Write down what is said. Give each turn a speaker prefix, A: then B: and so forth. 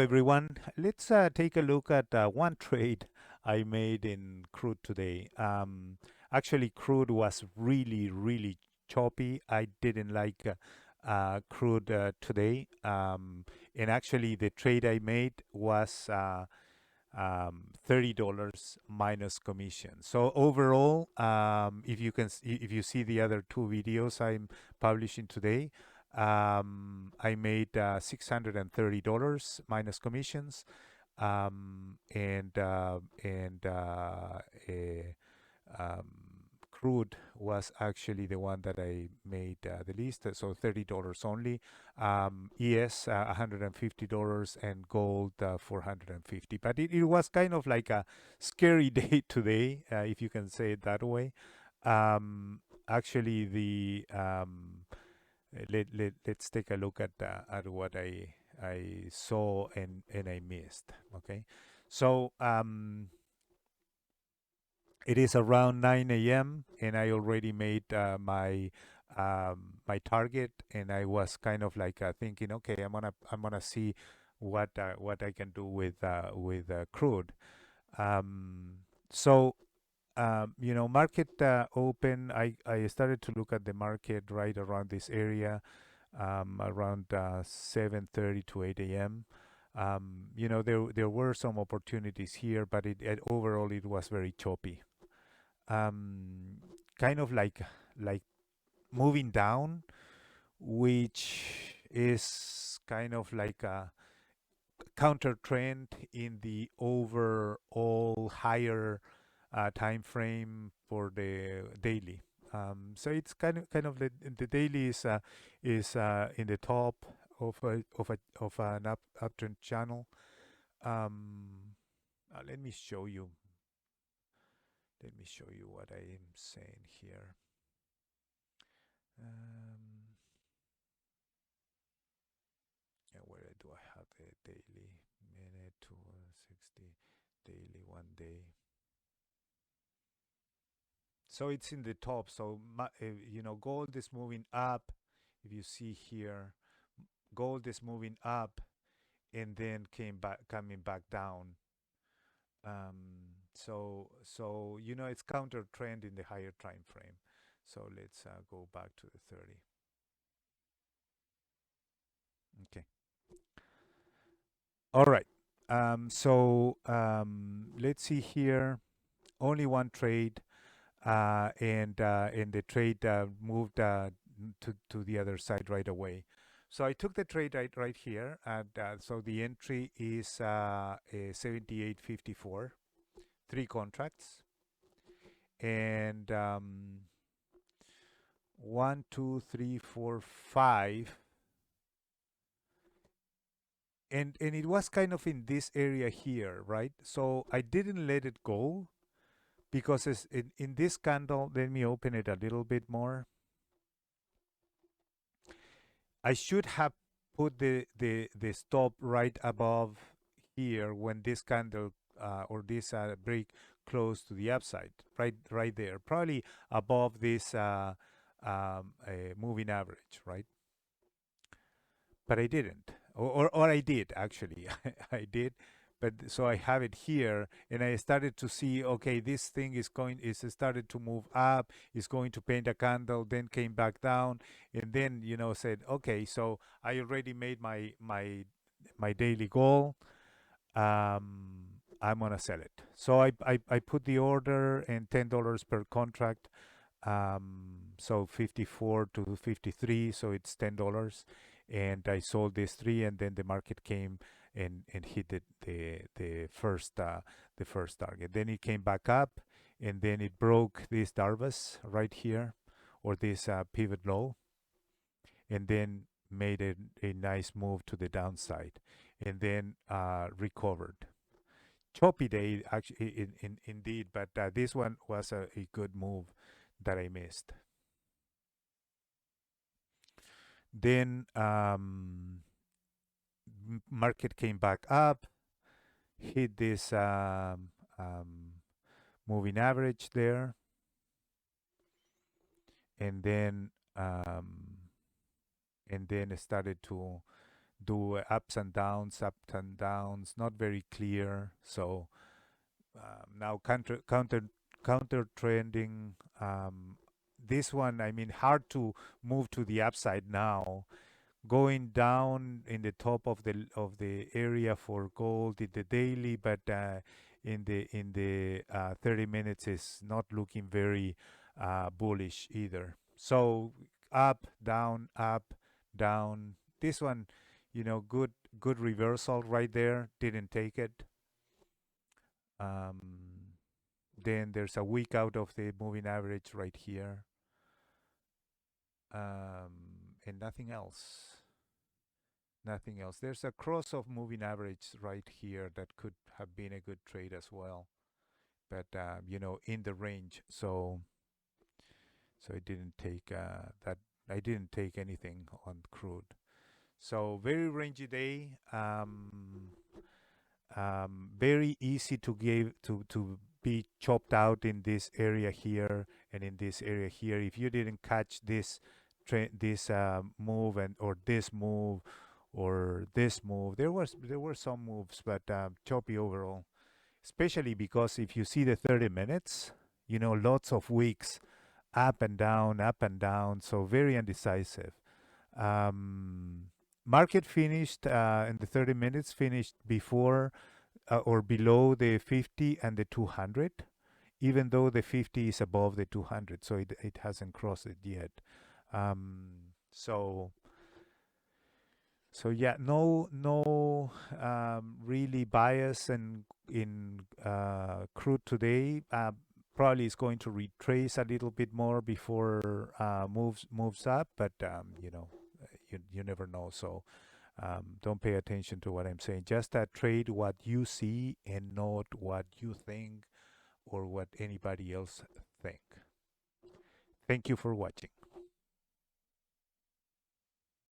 A: everyone. Let's take a look at one trade I made in Crude today. Actually, Crude was really choppy. I didn't like Crude today. And actually, the trade I made was $30 minus commission. So overall, if you see the other two videos I'm publishing today, I made $630 minus commissions, and um, Crude was actually the one that I made the least, so $30 only. ES $150 and gold 450. But it was kind of like a scary day today, if you can say it that way. Actually, let's take a look at what I saw and I missed. Okay, so it is around 9 a.m. and I already made my target, and I was kind of like thinking, okay, I'm gonna see what I can do with Crude. Um, so market open. I started to look at the market right around this area, around 7:30 to 8 a.m. There were some opportunities here, but overall it was very choppy. um, Kind of like moving down, which is kind of like a counter trend in the overall higher time frame for the daily. So it's kind of the daily is in the top of an uptrend channel. Let me show you. Let me show you what I am saying here. Um, yeah, where do I have the daily? Minute 260, daily 1 day. So it's in the top. So gold is moving up. If you see here, gold is moving up and then coming back down. So it's counter trend in the higher time frame. So let's go back to the 30. Okay. All right. Let's see here. Only one trade, and the trade moved to the other side right away. So I took the trade right here, and so the entry is 78.54, three contracts, and one, two, three, four, five, and it was kind of in this area here, right? So I didn't let it go because it's in this candle. Let me open it a little bit more. I should have put the stop right above here when this candle or this break close to the upside, right there, probably above this moving average, right? But I didn't, or I did actually. I did, but so I have it here, and I started to see, okay, this thing is started to move up, is going to paint a candle, then came back down, and then said, okay, so I already made my daily goal. I'm gonna sell it. So I put the order and $10 per contract. So 54 to 53, so it's $10, and I sold these three, and then the market came and hit the first target. Then it came back up, and then it broke this Darvas right here, or this pivot low, and then made a nice move to the downside, and then recovered. Choppy day, actually, indeed, but this one was a good move that I missed. Then market came back up, hit this moving average there, and then it started to do ups and downs, not very clear. So now counter trending. This one, I mean, hard to move to the upside now. Going down in the top of the area for gold in the daily, but in the 30 minutes is not looking very bullish either. So up, down. This one, good reversal right there. Didn't take it. Um, then there's a week out of the moving average right here, and nothing else. Nothing else. There's a cross of moving average right here that could have been a good trade as well, but in the range. So I didn't take that. I didn't take anything on crude. So very rangy day. Very easy to give to be chopped out in this area here and in this area here. If you didn't catch this move and or this move or this move, there were some moves, but choppy overall. Especially because if you see the 30 minutes, lots of weeks up and down, so very undecisive. Um, Market finished in the 30 minutes, finished before or below the 50 and the 200, even though the 50 is above the 200, so it hasn't crossed it yet. So yeah, no really bias in crude today. Probably is going to retrace a little bit more before moves up, but you never know. So don't pay attention to what I'm saying. Just trade what you see and not what you think or what anybody else think. Thank you for watching.